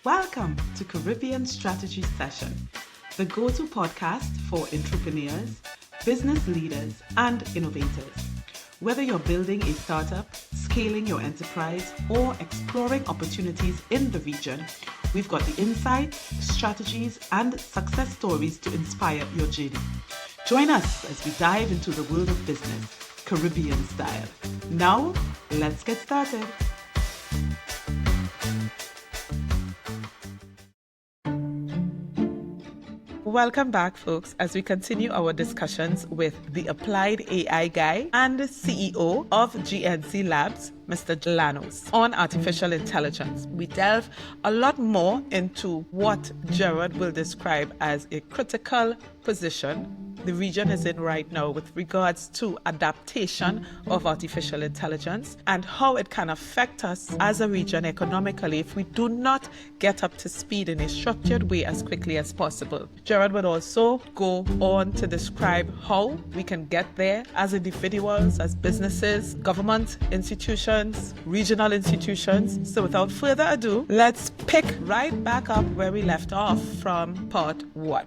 Welcome to Caribbean Strategy Session, the go-to podcast for entrepreneurs, business leaders, and innovators. Whether you're building a startup, scaling your enterprise, or exploring opportunities in the region, we've got the insights, strategies, and success stories to inspire your journey. Join us as we dive into the world of business, Caribbean style. Now, let's get started. Welcome back, folks, as we continue our discussions with the applied AI guy and CEO of GNC Labs, Mr. Llanos, on artificial intelligence. We delve a lot more into what Gerard will describe as a critical position the region is in right now with regards to adaptation of artificial intelligence and how it can affect us as a region economically if we do not get up to speed in a structured way as quickly as possible. Gerard would also go on to describe how we can get there as individuals, as businesses, government institutions, regional institutions. So without further ado, let's pick right back up where we left off from part 1.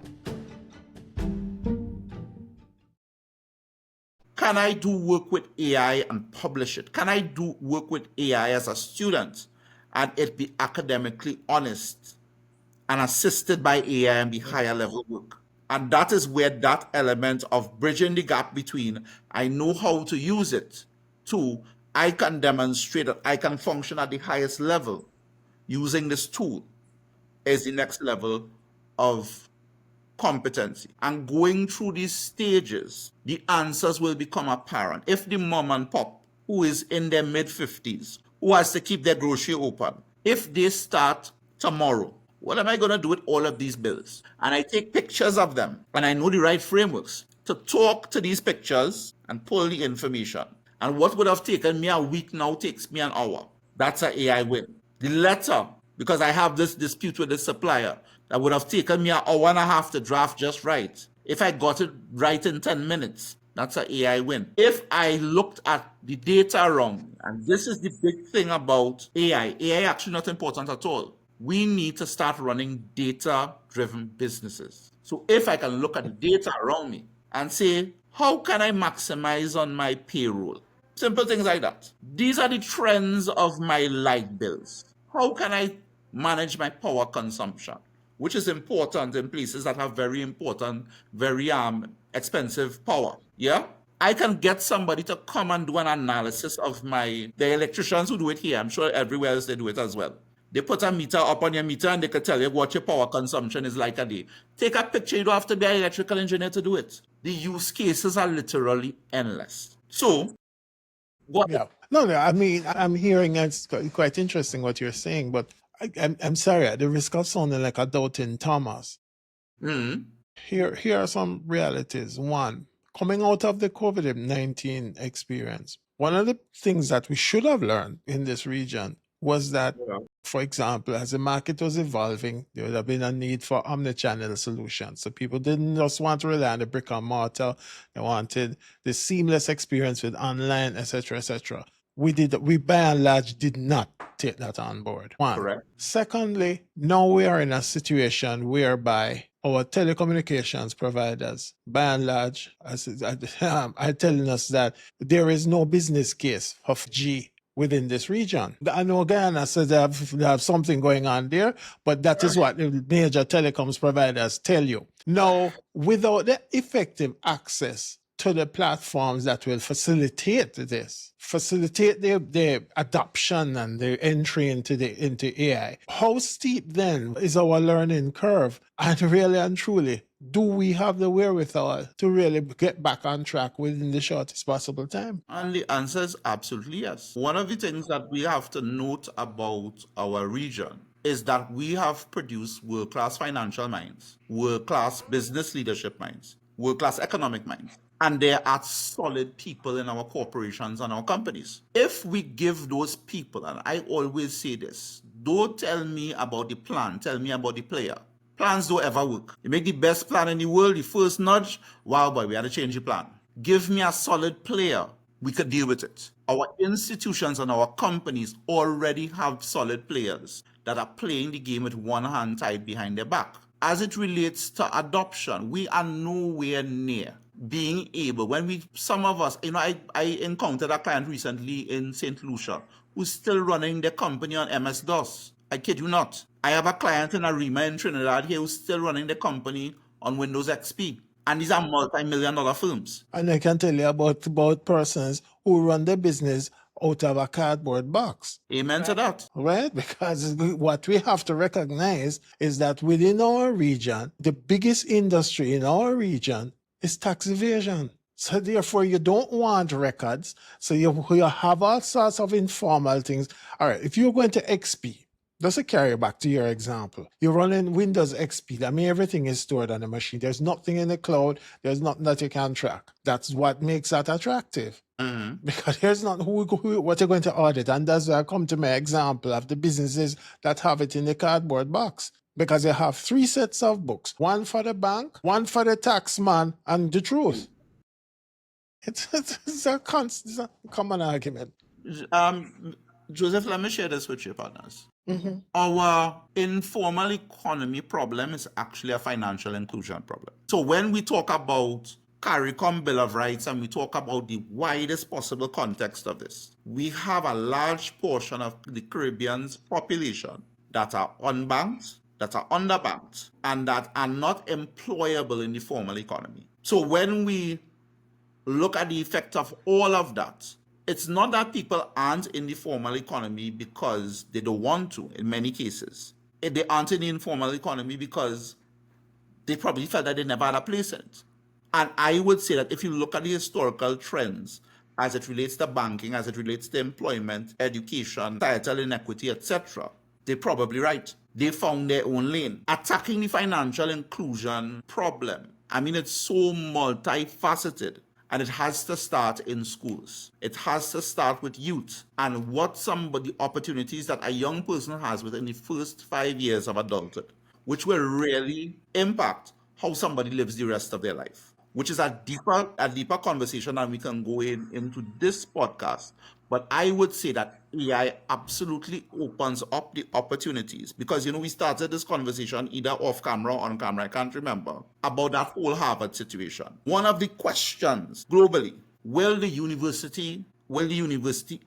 Can I do work with AI and publish it? Can I do work with AI as a student and it be academically honest and assisted by AI and be higher level work? And that is where that element of bridging the gap between I know how to use it to I can demonstrate that I can function at the highest level using this tool is the next level of competency. And going through these stages, the answers will become apparent. If the mom and pop who is in their mid-50s, who has to keep their grocery open, if they start tomorrow, what am I going to do with all of these bills? And I take pictures of them, and I know the right frameworks to talk to these pictures and pull the information. And what would have taken me a week now takes me an hour. That's an AI win. The letter, because I have this dispute with the supplier, that would have taken me an hour and a half to draft just right. If I got it right in 10 minutes, that's an AI win. If I looked at the data wrong, and this is the big thing about AI actually not important at all. We need to start running data-driven businesses. So if I can look at the data around me and say, how can I maximize on my payroll? Simple things like that. These are the trends of my light bills. How can I manage my power consumption? Which is important in places that have very important, very expensive power. Yeah? I can get somebody to come and do an analysis of the electricians who do it here. I'm sure everywhere else they do it as well. They put a meter up on your meter and they can tell you what your power consumption is like a day. Take a picture, you don't have to be an electrical engineer to do it. The use cases are literally endless. So, what? Yeah. No, I mean, I'm hearing it's quite interesting what you're saying, but I'm sorry, at the risk of sounding like a doubting Thomas. Here are some realities. One, coming out of the COVID-19 experience, one of the things that we should have learned in this region was that, for example, as the market was evolving, there would have been a need for omnichannel solutions. So people didn't just want to rely on the brick and mortar. They wanted the seamless experience with online, etc., etc. We by and large did not take that on board. One. Correct. Secondly, now we are in a situation whereby our telecommunications providers, by and large, are telling us that there is no business case of G within this region. I know Guyana says they have something going on there, but that is what the major telecoms providers tell you. Now, without the effective access to the platforms that will facilitate the adoption and the entry into AI. How steep then is our learning curve? And really and truly, do we have the wherewithal to really get back on track within the shortest possible time? And the answer is absolutely yes. One of the things that we have to note about our region is that we have produced world-class financial minds, world-class business leadership minds, world-class economic minds. And there are solid people in our corporations and our companies. If we give those people, and I always say this, don't tell me about the plan, tell me about the player. Plans don't ever work. You make the best plan in the world, the first nudge, wow boy, we had to change the plan. Give me a solid player, we could deal with it. Our institutions and our companies already have solid players that are playing the game with one hand tied behind their back. As it relates to adoption, we are nowhere near being able, some of us, I encountered a client recently in St. Lucia who's still running their company on MS-DOS. I kid you not. I have a client in Arima in Trinidad here who's still running the company on Windows XP. And these are multi-million-dollar firms. And I can tell you about persons who run their business out of a cardboard box. Amen to that. Right? Because what we have to recognize is that within our region, the biggest industry in our region is tax evasion. So therefore, you don't want records. So you have all sorts of informal things. All right, if you're going to XP, just to carry back to your example, you're running Windows XP. I mean, everything is stored on the machine. There's nothing in the cloud. There's nothing that you can track. That's what makes that attractive. Because there's not what you're going to audit. And that's why I come to my example of the businesses that have it in the cardboard box. Because they have 3 sets of books, one for the bank, one for the tax man, and the truth. It's a common argument. Joseph, let me share this with you, partners. Our informal economy problem is actually a financial inclusion problem. So when we talk about CARICOM Bill of Rights and we talk about the widest possible context of this, we have a large portion of the Caribbean's population that are unbanked, that are underbanked, and that are not employable in the formal economy. So when we look at the effect of all of that, it's not that people aren't in the formal economy because they don't want to, in many cases. They aren't in the informal economy because they probably felt that they never had a place in it. And I would say that if you look at the historical trends as it relates to banking, as it relates to employment, education, societal inequity, etc., they're probably right. They found their own lane. Attacking the financial inclusion problem, I mean, it's so multifaceted. And it has to start in schools. It has to start with youth and the opportunities that a young person has within the first 5 years of adulthood, which will really impact how somebody lives the rest of their life, which is a deeper conversation, and we can go into this podcast. But I would say that AI absolutely opens up the opportunities because, we started this conversation either off camera or on camera, I can't remember, about that whole Harvard situation. One of the questions globally, will the university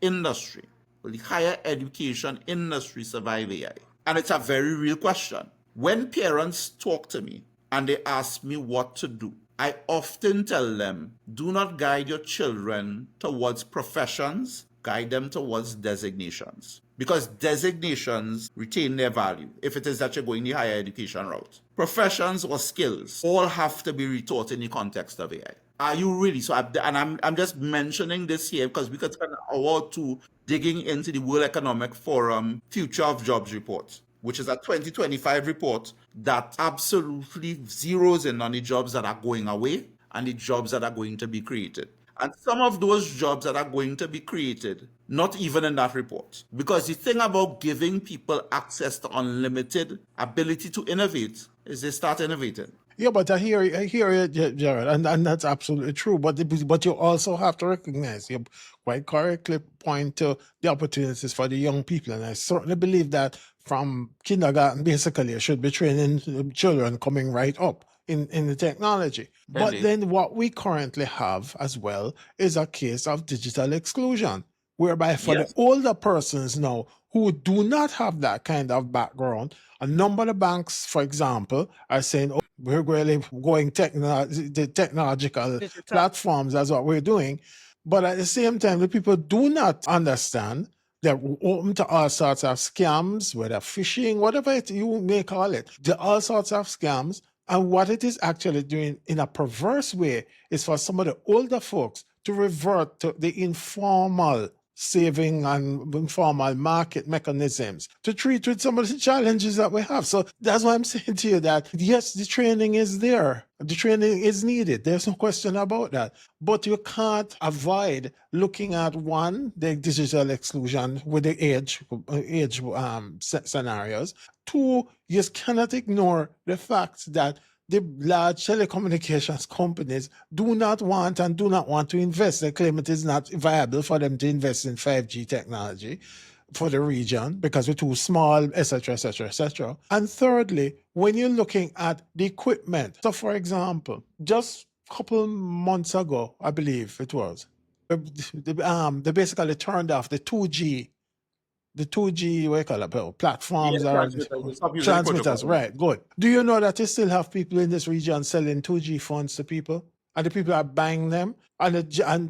industry, will the higher education industry survive AI? And it's a very real question. When parents talk to me and they ask me what to do, I often tell them, do not guide your children towards professions, guide them towards designations. Because designations retain their value if it is that you're going the higher education route. Professions or skills all have to be retaught in the context of AI. Are you really? So, I'm just mentioning this here because we could spend an hour or two digging into the World Economic Forum Future of Jobs report, which is a 2025 report that absolutely zeroes in on the jobs that are going away and the jobs that are going to be created. And some of those jobs that are going to be created, not even in that report. Because the thing about giving people access to unlimited ability to innovate is they start innovating. Yeah, but I hear you, Gerard, and that's absolutely true. But you also have to recognize, you quite correctly point to the opportunities for the young people, and I certainly believe that from kindergarten, basically, you should be training children coming right up in the technology. But then what we currently have as well is a case of digital exclusion, whereby for the older persons now who do not have that kind of background, a number of the banks, for example, are saying, oh, we're really going the technological platforms, that's what we're doing. But at the same time, the people do not understand they're open to all sorts of scams, whether phishing, whatever you may call it. There are all sorts of scams. And what it is actually doing in a perverse way is for some of the older folks to revert to the informal saving and informal market mechanisms to treat with some of the challenges that we have. So that's why I'm saying to you that, yes, the training is there. The training is needed. There's no question about that. But you can't avoid looking at, one, the digital exclusion with the age scenarios. Two, you cannot ignore the fact that the large telecommunications companies do not want to invest. They claim it is not viable for them to invest in 5G technology for the region because we're too small, etc., etc., etc. And thirdly, when you're looking at the equipment, so for example, just a couple months ago, I believe it was, they basically turned off the 2G, what you call it, platforms or transmitters, right? Good. Do you know that you still have people in this region selling 2G phones to people, and the people are buying them, and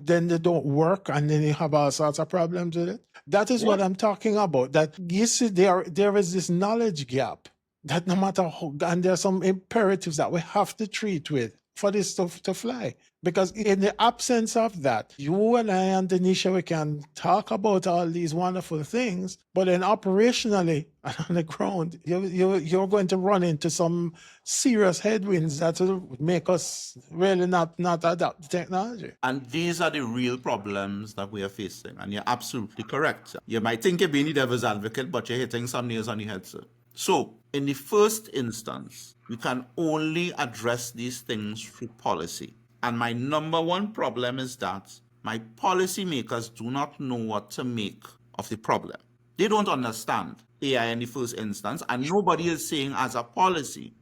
then they don't work, and then you have all sorts of problems with it? That is what I'm talking about. That you see, there is this knowledge gap that no matter how, and there are some imperatives that we have to treat with for this stuff to fly. Because in the absence of that, you and I and Denisha, we can talk about all these wonderful things, but then operationally and on the ground, you're going to run into some serious headwinds that will make us really not adapt the technology. And these are the real problems that we are facing. And you're absolutely correct. You might think you're being the devil's advocate, but you're hitting some nails on the head, sir. So, in the first instance, we can only address these things through policy. And my number one problem is that my policymakers do not know what to make of the problem. They don't understand AI in the first instance, and nobody is saying as a policy,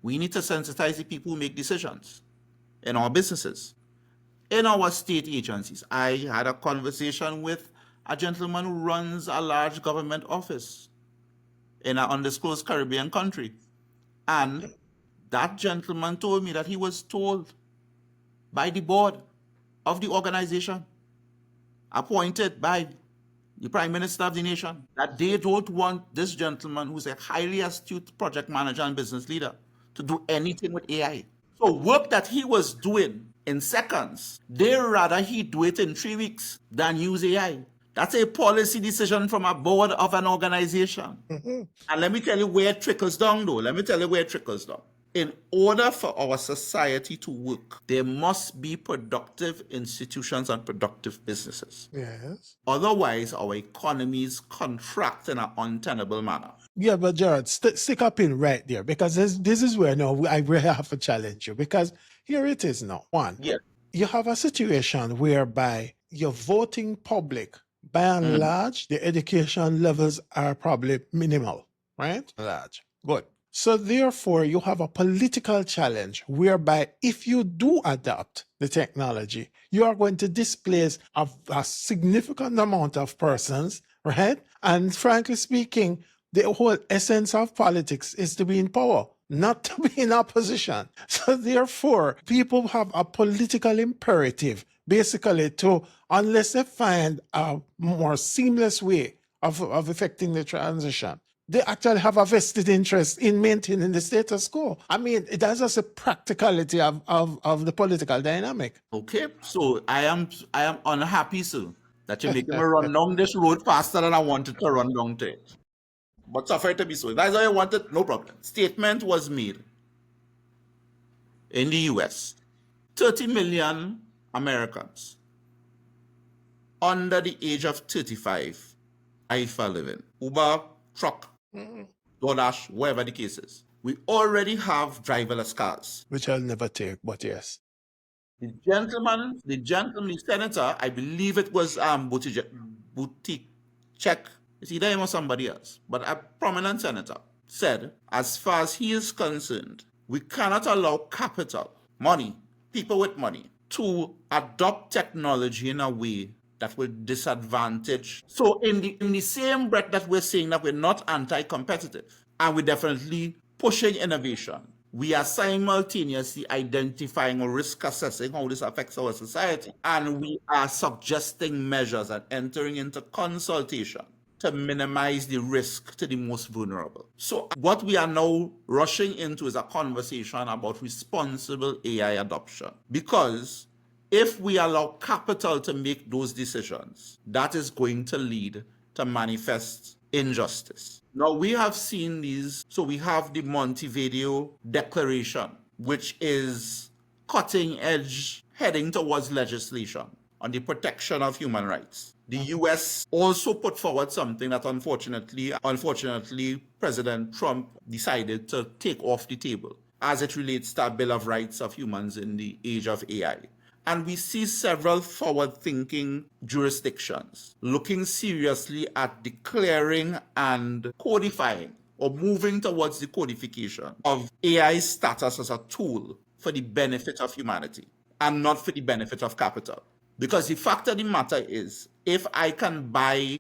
we need to sensitize the people who make decisions in our businesses, in our state agencies. I had a conversation with a gentleman who runs a large government office in an undisclosed Caribbean country. And that gentleman told me that he was told by the board of the organization, appointed by the Prime Minister of the nation, that they don't want this gentleman, who's a highly astute project manager and business leader, to do anything with AI. So work that he was doing in seconds, they'd rather he do it in 3 weeks than use AI. That's a policy decision from a board of an organization. And let me tell you where it trickles down, though. Let me tell you where it trickles down. In order for our society to work, there must be productive institutions and productive businesses. Yes. Otherwise, our economies contract in an untenable manner. Yeah, but Gerard, stick up in right there, because this is where now I really have to challenge you, because here it is now. One, you have a situation whereby your voting public, by and large, the education levels are probably minimal, right? Large. Good. So therefore, you have a political challenge whereby if you do adopt the technology, you are going to displace a significant amount of persons, right? And frankly speaking, the whole essence of politics is to be in power, not to be in opposition. So therefore, people have a political imperative, basically, to, unless they find a more seamless way of effecting the transition, they actually have a vested interest in maintaining the status quo. I mean, that's just a practicality of the political dynamic. Okay, so I am unhappy, sir, that you're making me run down this road faster than I wanted to run down to it. But suffer it to be so. If that's how I wanted, no problem. Statement was made in the US. 30 million Americans under the age of 35 are for living. Uber, truck, DoorDash, whatever the case is. We already have driverless cars. Which I'll never take, but yes. The gentleman, the senator, I believe it was Boutique Check. It's either him or somebody else, but a prominent senator said, as far as he is concerned, we cannot allow capital, money, people with money, to adopt technology in a way that will disadvantage. So in the same breath that we're saying that we're not anti-competitive, and we're definitely pushing innovation, we are simultaneously identifying or risk assessing how this affects our society. And we are suggesting measures and entering into consultation to minimize the risk to the most vulnerable. So what we are now rushing into is a conversation about responsible AI adoption. Because if we allow capital to make those decisions, that is going to lead to manifest injustice. Now, we have seen these. So we have the Montevideo Declaration, which is cutting edge, heading towards legislation on the protection of human rights. The US also put forward something that unfortunately, President Trump decided to take off the table. as it relates to a Bill of Rights of Humans in the age of AI. And we see several forward-thinking jurisdictions looking seriously at declaring and codifying or moving towards the codification of AI status as a tool for the benefit of humanity and not for the benefit of capital. Because the fact of the matter is, if I can buy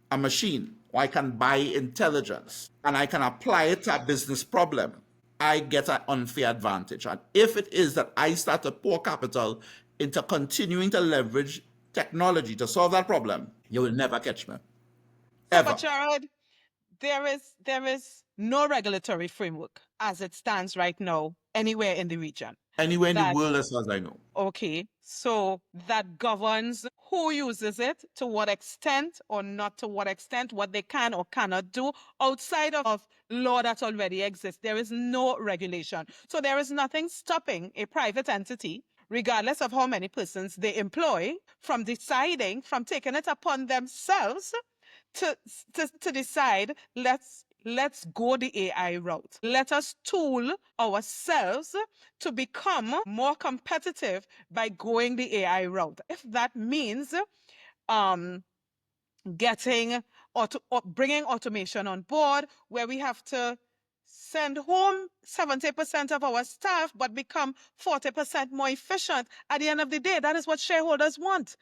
a machine or I can buy intelligence and I can apply it to a business problem, I get an unfair advantage. And if it is that I start to pour capital into continuing to leverage technology to solve that problem, you will never catch me. Ever. But Gerard, there is no regulatory framework as it stands right now anywhere in the region. Anywhere in the world, as far as I know. Okay, so that governs who uses it, to what extent or not to what extent, what they can or cannot do outside of law that already exists. There is no regulation. So there is nothing stopping a private entity, regardless of how many persons they employ, from deciding, from taking it upon themselves to decide, let's go the AI route. Let us tool ourselves to become more competitive by going the AI route. If that means bringing automation on board, where we have to send home 70% of our staff but become 40% more efficient, at the end of the day, that is what shareholders want.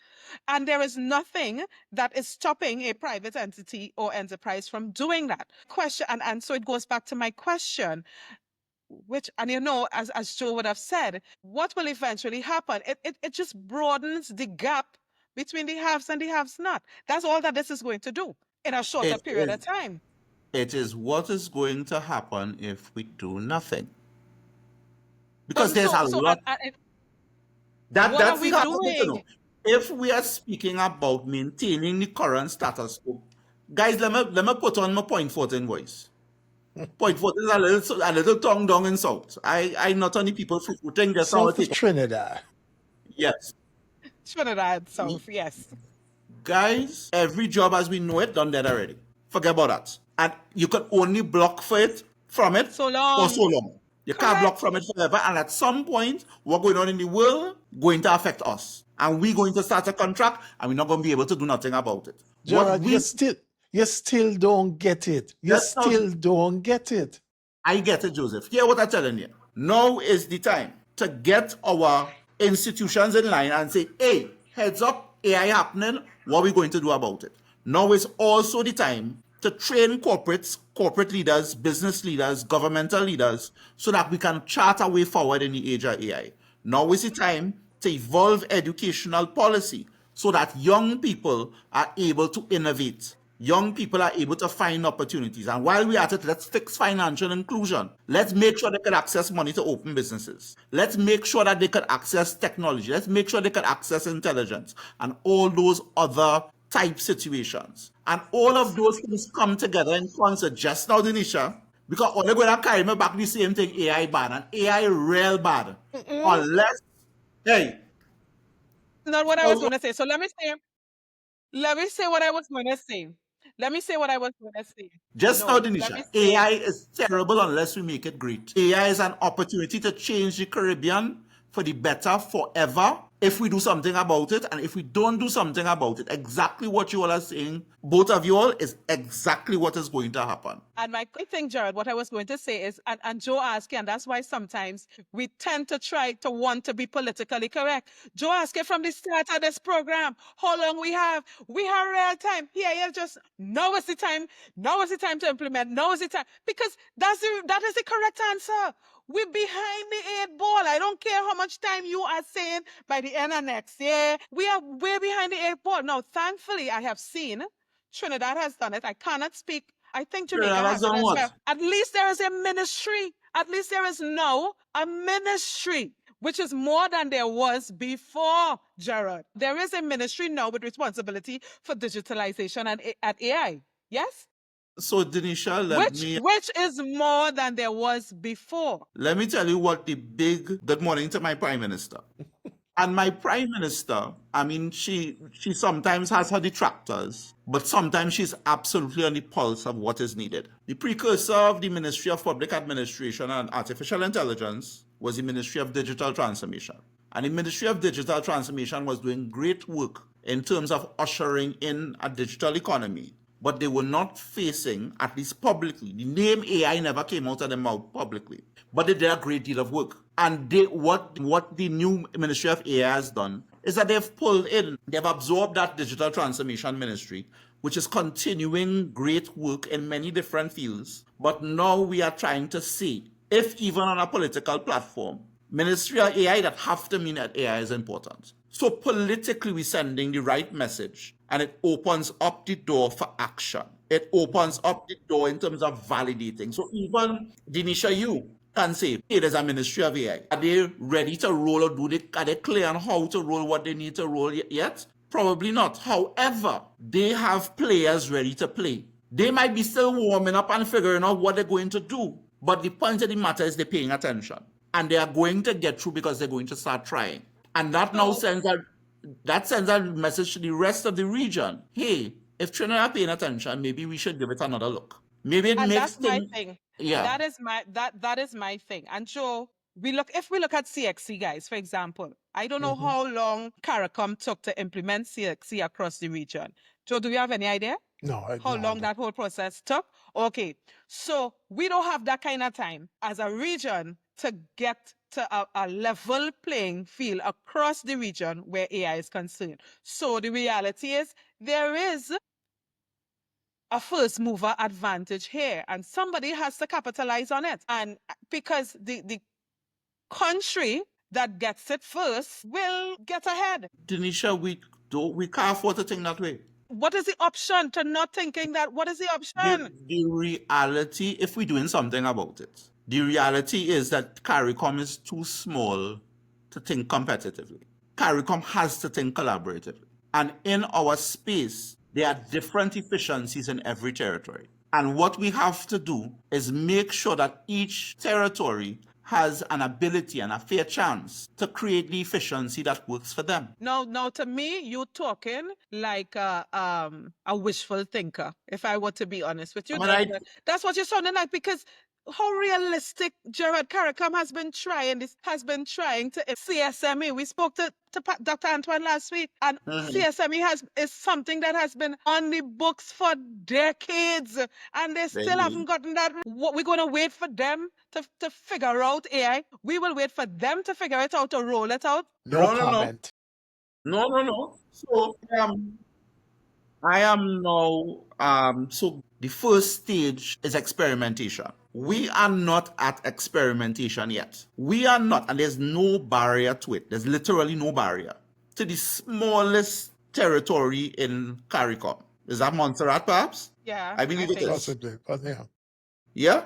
And there is nothing that is stopping a private entity or enterprise from doing that. And so it goes back to my question, which, and as Joe would have said, what will eventually happen? It just broadens the gap between the haves and the haves not. That's all that this is going to do in a shorter period of time. It is what is going to happen if we do nothing. Because there's a lot. That's the hard thing to know. If we are speaking about maintaining the current status quo, guys, let me put on my 0.14 voice. 0.14 is a little tongue down in South. I not only people fruiting just South of Trinidad. Yes. Trinidad, South, yes. Guys, every job as we know it done that already. Forget about that. And you can only block for it from it so long. for so long. You can't block from it forever. And at some point, what's going on in the world going to affect us. And we're going to start a contract and we're not going to be able to do nothing about it. Gerard, you still don't get it. You still don't get it. I get it, Joseph. Hear what I'm telling you. Now is the time to get our institutions in line and say, hey, heads up, AI happening, what are we going to do about it? Now is also the time to train corporate leaders, business leaders, governmental leaders, so that we can chart a way forward in the age of AI. Now is the time to evolve educational policy so that young people are able to innovate. Young people are able to find opportunities. And while we're at it, let's fix financial inclusion. Let's make sure they can access money to open businesses. Let's make sure that they can access technology. Let's make sure they can access intelligence and all those other type situations. And all of those things come together in concert just now, Denisha, because all they're going to carry me back the same thing, AI bad, and AI real bad. Unless, hey. Not what I was going to say. So let me say what I was going to say. Let me say what I was going to say. Just now, Denisha, AI is terrible unless we make it great. AI is an opportunity to change the Caribbean for the better forever if we do something about it. And if we don't do something about it, exactly what you all are saying, both of you all, is exactly what is going to happen. And my quick thing, Gerard, what I was going to say is, and Joe asked you, and that's why sometimes we tend to try to want to be politically correct. Joe asked you from the start of this program, how long we have? We have real time. Yeah, just now is the time. Now is the time to implement. Now is the time. Because that is the correct answer. We're behind the 8 ball. I don't care how much time you are saying by the end of next year. We are way behind the 8 ball. Now, thankfully, I have seen Trinidad has done it. I cannot speak. I think Jamaica has done it as well. At least there is a ministry. At least there is now a ministry, which is more than there was before, Gerard. There is a ministry now with responsibility for digitalization and at AI. Yes? So, Denisha, which is more than there was before. Let me tell you what good morning to my Prime Minister. And my prime minister, I mean, she sometimes has her detractors, but sometimes she's absolutely on the pulse of what is needed. The precursor of the Ministry of Public Administration and Artificial Intelligence was the Ministry of Digital Transformation. And the Ministry of Digital Transformation was doing great work in terms of ushering in a digital economy, but they were not facing, at least publicly, the name AI never came out of their mouth publicly, but they did a great deal of work. And what the new Ministry of AI has done is that they've absorbed that digital transformation ministry, which is continuing great work in many different fields. But now we are trying to see if even on a political platform, Ministry of AI that have to mean that AI is important. So politically, we're sending the right message, and it opens up the door for action. It opens up the door in terms of validating. So even Denisha, you can say, hey, there's a Ministry of AI. Are they ready to roll, or are they clear on how to roll what they need to roll yet? Probably not. However, they have players ready to play. They might be still warming up and figuring out what they're going to do. But the point of the matter is they're paying attention. And they are going to get through because they're going to start trying. And that now sends a message to the rest of the region. Hey, if Trinidad are paying attention, maybe we should give it another look. Maybe it makes that's my things. thing. Yeah. That is my thing. And so if we look at CXC, guys, for example, I don't know how long CARICOM took to implement CXC across the region. Joe, do you have any idea? No, How long that whole process took? Okay, so we don't have that kind of time as a region to get to a level playing field across the region where AI is concerned. So the reality is there is a first mover advantage here, and somebody has to capitalize on it. And because the country that gets it first will get ahead. Denisha, we can't afford to think that way. What is the option to not thinking that? What is the option? The reality, if we're doing something about it, the reality is that CARICOM is too small to think competitively. CARICOM has to think collaboratively. And in our space, there are different efficiencies in every territory. And what we have to do is make sure that each territory has an ability and a fair chance to create the efficiency that works for them. Now, to me, you're talking like a wishful thinker. If I were to be honest with you, that's what you're sounding like. Because how realistic Gerard CARICOM has been trying to CSME. We spoke to Dr. Antoine last week, and CSME is something that has been on the books for decades, and they still haven't gotten that. What we're going to wait for them to figure out AI? We will wait for them to figure it out, to roll it out. No comment. No. So I am now so the first stage is experimentation. We are not at experimentation yet. We are not, and there's no barrier to it. There's literally no barrier to the smallest territory in CARICOM. Is that Montserrat, perhaps? Yeah, I believe it is. Possibly, but yeah. Yeah?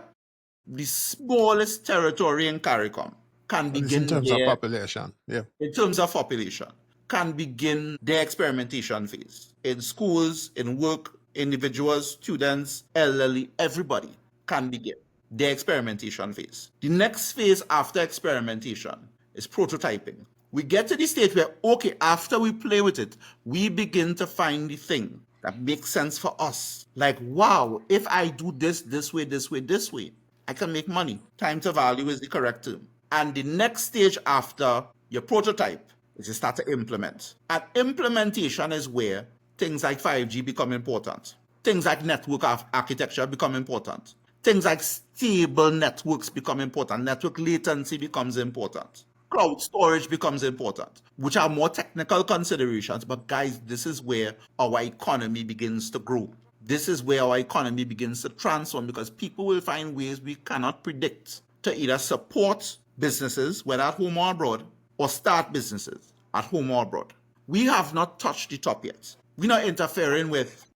The smallest territory in CARICOM can begin in terms of population. Yeah. In terms of population, can begin their experimentation phase. In schools, in work, individuals, students, elderly, everybody can begin their experimentation phase. The next phase after experimentation is prototyping. We get to the stage where, okay, after we play with it, we begin to find the thing that makes sense for us. Like, wow, if I do this way, I can make money. Time to value is the correct term. And the next stage after your prototype is you start to implement. And implementation is where things like 5G become important. Things like network architecture become important. Things like stable networks become important. Network latency becomes important. Cloud storage becomes important, which are more technical considerations. But guys, this is where our economy begins to grow. This is where our economy begins to transform, because people will find ways we cannot predict to either support businesses, whether at home or abroad, or start businesses at home or abroad. We have not touched the top yet. We're not interfering with.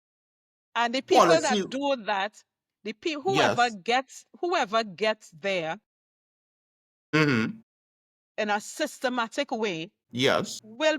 And the people that do that, the people, whoever gets there in a systematic way, yes, will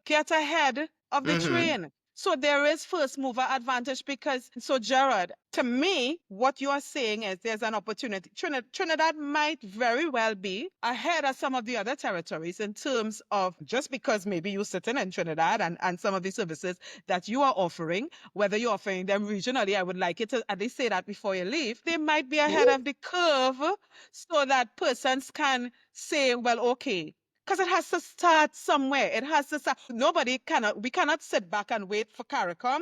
get ahead of the train. So there is first mover advantage because, so Gerard, to me, what you are saying is there's an opportunity. Trinidad might very well be ahead of some of the other territories in terms of just because maybe you're sitting in Trinidad and some of the services that you are offering, whether you're offering them regionally, I would like it to at least say that before you leave, they might be ahead of the curve so that persons can say, well, okay, because it has to start somewhere. It has to start. We cannot sit back and wait for CARICOM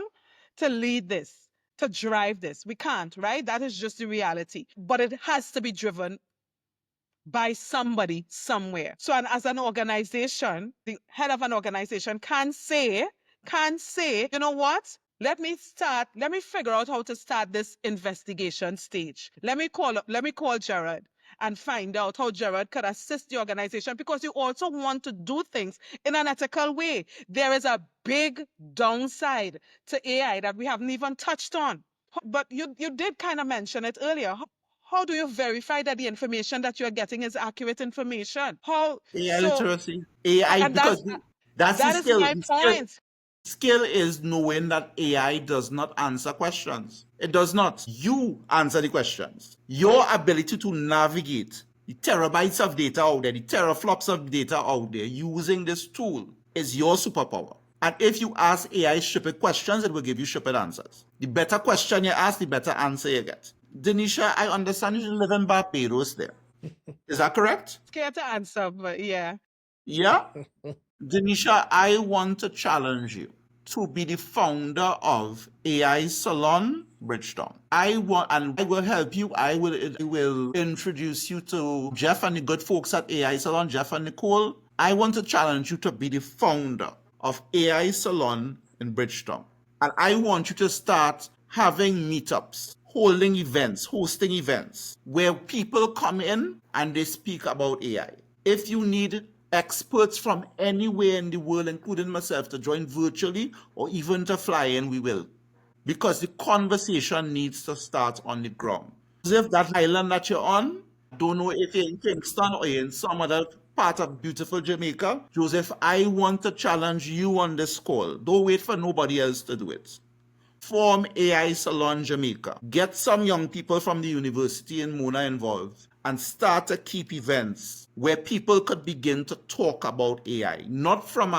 to lead this, to drive this. We can't, right? That is just the reality. But it has to be driven by somebody somewhere. So, and as an organization, the head of an organization can say, you know what? Let me figure out how to start this investigation stage. Let me call Gerard and find out how Gerard could assist the organization, because you also want to do things in an ethical way. There is a big downside to AI that we haven't even touched on. But you did kind of mention it earlier. How do you verify that the information that you're getting is accurate information? How AI so? literacy, AI, And because that's the that is skill. my point. Skill is knowing that AI does not answer questions. It does not. You answer the questions. Your ability to navigate the terabytes of data out there, the teraflops of data out there using this tool is your superpower. And if you ask AI stupid questions, it will give you stupid answers. The better question you ask, the better answer you get. Denisha, I understand you live in Barbados there. Is that correct? Scared to answer, but yeah. Yeah? Denisha, I want to challenge you to be the founder of AI Salon Bridgetown. I will help you. I will introduce you to Jeff and the good folks at AI Salon, Jeff and Nicole. I want to challenge you to be the founder of AI Salon in Bridgetown. And I want you to start having meetups, holding events, hosting events where people come in and they speak about AI. If you need experts from anywhere in the world, including myself, to join virtually or even to fly in, we will. Because the conversation needs to start on the ground. If that island that you're on, don't know if you're in Kingston or you're in some other part of beautiful Jamaica, Joseph, I want to challenge you on this call. Don't wait for nobody else to do it. Form AI Salon Jamaica. Get some young people from the university in Mona involved and start to keep events where people could begin to talk about AI. Not from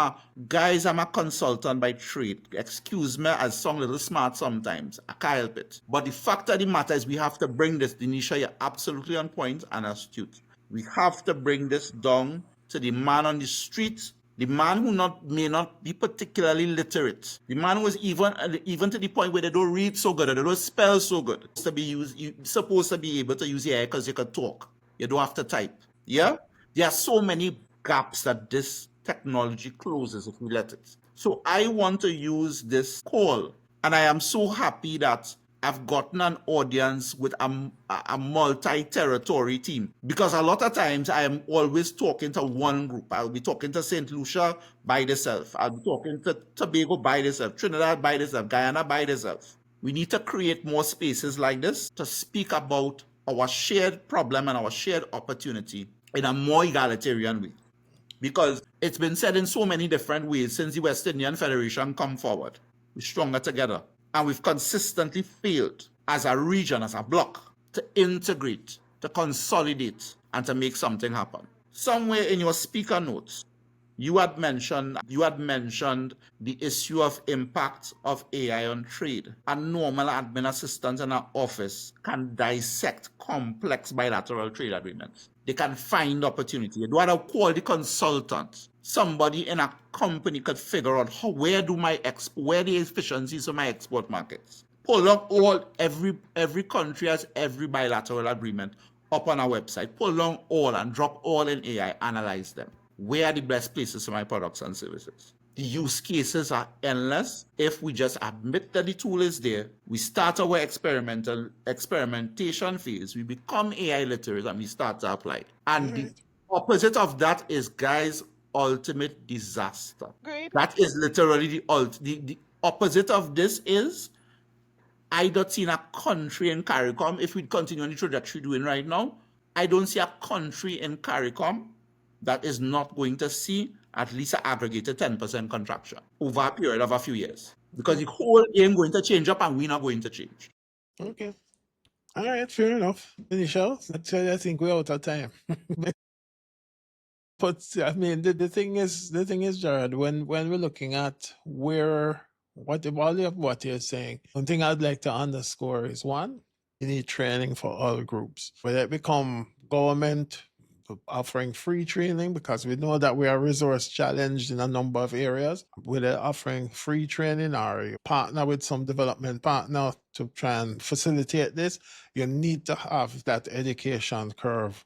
guys, I'm a consultant by trade. Excuse me, I sound a little smart sometimes. I can't help it. But the fact of the matter is we have to bring this. Denisha, you're absolutely on point and astute. We have to bring this down to the man on the street, the man who may not be particularly literate, the man who is even to the point where they don't read so good or they don't spell so good. You're supposed to be able to use AI because you can talk. You don't have to type. Yeah? There are so many gaps that this technology closes if we let it. So I want to use this call, and I am so happy that I've gotten an audience with a multi-territory team, because a lot of times I am always talking to one group. I'll be talking to St. Lucia by itself. I'll be talking to Tobago by itself, Trinidad by itself, Guyana by itself. We need to create more spaces like this to speak about our shared problem and our shared opportunity in a more egalitarian way. Because it's been said in so many different ways since the West Indian Federation come forward. We're stronger together. And we've consistently failed as a region, as a bloc, to integrate, to consolidate, and to make something happen. Somewhere in your speaker notes, you had mentioned the issue of impact of AI on trade. A normal admin assistant in an office can dissect complex bilateral trade agreements. They can find opportunity. You don't have to call the consultant. Somebody in a company could figure out where the efficiencies of my export markets. Pull up every country has every bilateral agreement up on our website. Pull down all and drop all in AI, analyze them. Where are the best places for my products and services? The use cases are endless. If we just admit that the tool is there, we start our experimentation phase, we become AI literate and we start to apply it. And the opposite of that is, guys, ultimate disaster. Great. That is literally the opposite of this is, I don't see a country in CARICOM, if we continue on the trajectory doing right now, I don't see a country in CARICOM that is not going to see at least an aggregated 10% contraction over a period of a few years. because the whole game going to change up and we're not going to change. Okay. All right, fair enough. Michelle, I think we're out of time. But I mean, the thing is, Gerard, when we're looking at what all of what you're saying, one thing I'd like to underscore is one, you need training for all groups, whether it become government offering free training because we know that we are resource challenged in a number of areas, whether offering free training or you partner with some development partner to try and facilitate this, you need to have that education curve.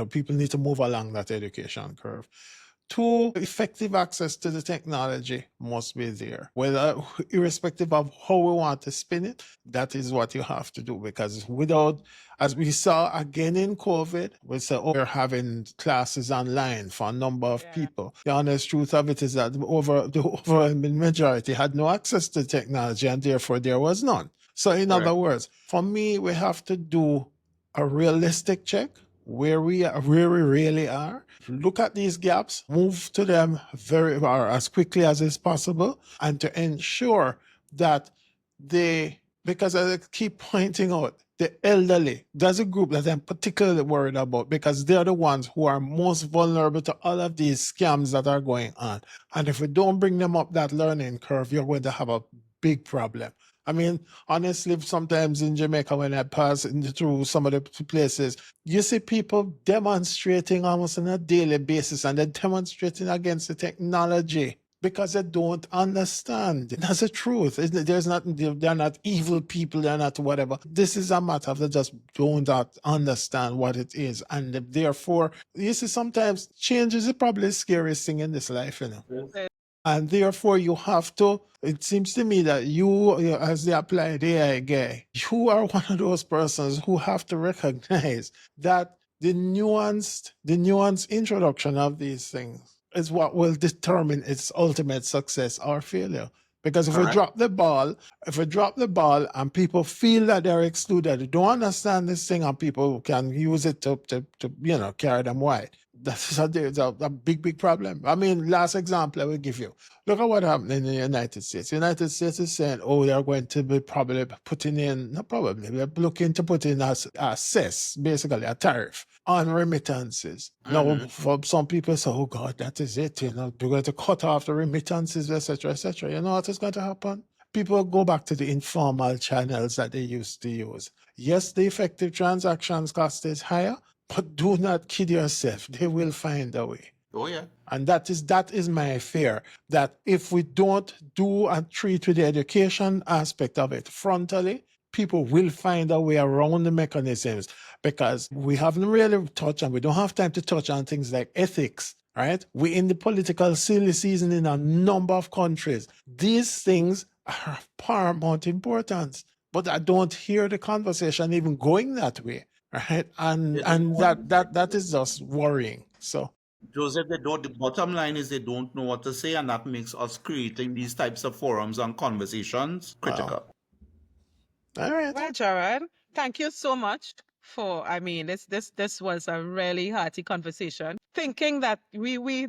People need to move along that education curve. Two, effective access to the technology must be there. Whether, irrespective of how we want to spin it, that is what you have to do. Because without, as we saw again in COVID, we said, we're having classes online for a number of people. The honest truth of it is that the overwhelming majority had no access to technology, and therefore there was none. So in other words, for me, we have to do a realistic check where we really are. Look at these gaps, move to them as quickly as is possible, and to ensure that because I keep pointing out, the elderly, that's a group that I'm particularly worried about because they're the ones who are most vulnerable to all of these scams that are going on. And if we don't bring them up that learning curve, you're going to have a big problem. I mean, honestly, sometimes in Jamaica, when I pass through some of the places, you see people demonstrating almost on a daily basis, and they're demonstrating against the technology because they don't understand. That's the truth. They're not evil people, they're not whatever. This is a matter of they just don't understand what it is. And therefore, you see, sometimes change is probably the scariest thing in this life, And therefore, you have to, it seems to me that you as the applied AI guy, you are one of those persons who have to recognize that the nuanced introduction of these things is what will determine its ultimate success or failure. Because if we drop the ball and people feel that they're excluded, they don't understand this thing, and people can use it to carry them wide. That's a big problem. I mean, last example I will give you. Look at what happened in the United States. The United States is saying, they're going to be probably putting in, not probably, they're looking to put in a cess, basically a tariff on remittances. Now, for some people say, oh God, that is it. We're going to cut off the remittances, etc., etc. You know what is going to happen? People go back to the informal channels that they used to use. Yes, the effective transactions cost is higher, but do not kid yourself. They will find a way. Oh, yeah. And that is my fear, that if we don't do and treat with the education aspect of it frontally, people will find a way around the mechanisms, because we haven't really touched, and we don't have time to touch on things like ethics, right? We're in the political silly season in a number of countries. These things are of paramount importance, but I don't hear the conversation even going that way, right? And that is just worrying. So, Joseph, the bottom line is they don't know what to say, and that makes us creating these types of forums and conversations critical. Wow. All right. Well, Gerard, thank you so much for, this was a really hearty conversation. Thinking that we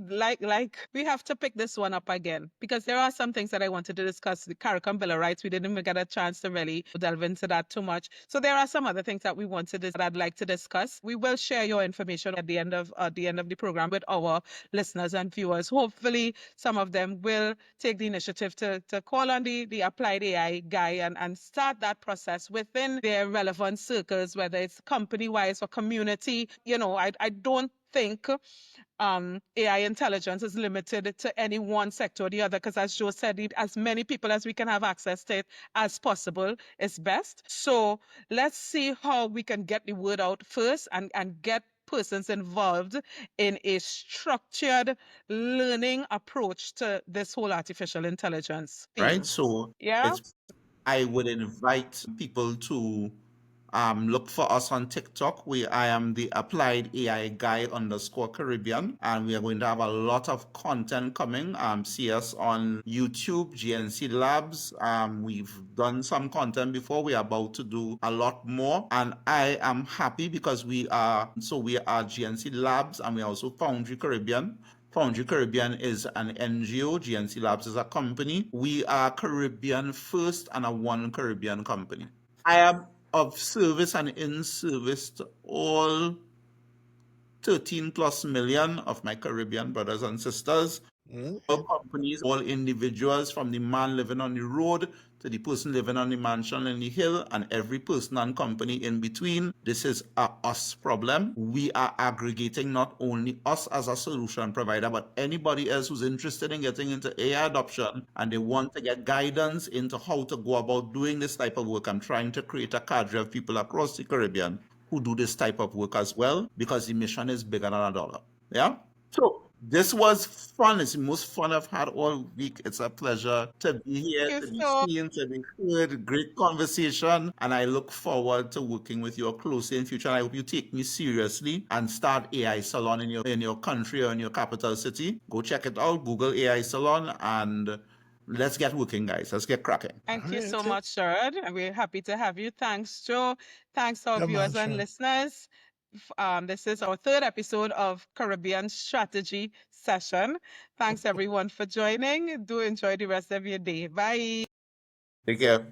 have to pick this one up again, because there are some things that I wanted to discuss. The CARICOM Bill of Rights, we didn't even get a chance to really delve into that too much. So there are some other things that we wanted that I'd like to discuss. We will share your information at the end of the program with our listeners and viewers. Hopefully, some of them will take the initiative to call on the applied AI guy and start that process within their relevant circles, whether it's company-wise or community. I don't think AI intelligence is limited to any one sector or the other, because as Joe said, as many people as we can have access to it as possible is best. So let's see how we can get the word out first and get persons involved in a structured learning approach to this whole artificial intelligence field. Right? So I would invite people to look for us on TikTok, where I am the Applied AI Guy _Caribbean, and we are going to have a lot of content coming. See us on YouTube, GNC Labs. We've done some content before. We are about to do a lot more, and I am happy because we are GNC Labs, and we are also Foundry Caribbean. Foundry Caribbean is an NGO. GNC Labs is a company. We are Caribbean first and a one Caribbean company. I am of service and in service to all 13 plus million of my Caribbean brothers and sisters. All companies, all individuals, from the man living on the road to the person living on the mansion in the hill, and every person and company in between. This is a us problem. We are aggregating not only us as a solution provider, but anybody else who's interested in getting into AI adoption and they want to get guidance into how to go about doing this type of work. I'm trying to create a cadre of people across the Caribbean who do this type of work as well, because the mission is bigger than a dollar. Yeah? So this was fun. It's the most fun I've had all week. It's a pleasure to be here, Thank to you be so seen, to be heard. Great conversation. And I look forward to working with you closely in future. And I hope you take me seriously and start AI Salon in your country or in your capital city. Go check it out. Google AI Salon and let's get working, guys. Let's get cracking. Thank you so Alright. much, Gerard. And we're happy to have you. Thanks, Joe. Thanks, our Come on, viewers and Sean. listeners. This is our third episode of Caribbean Strategy Session. Thanks, everyone, for joining. Do enjoy the rest of your day. Bye. Take care.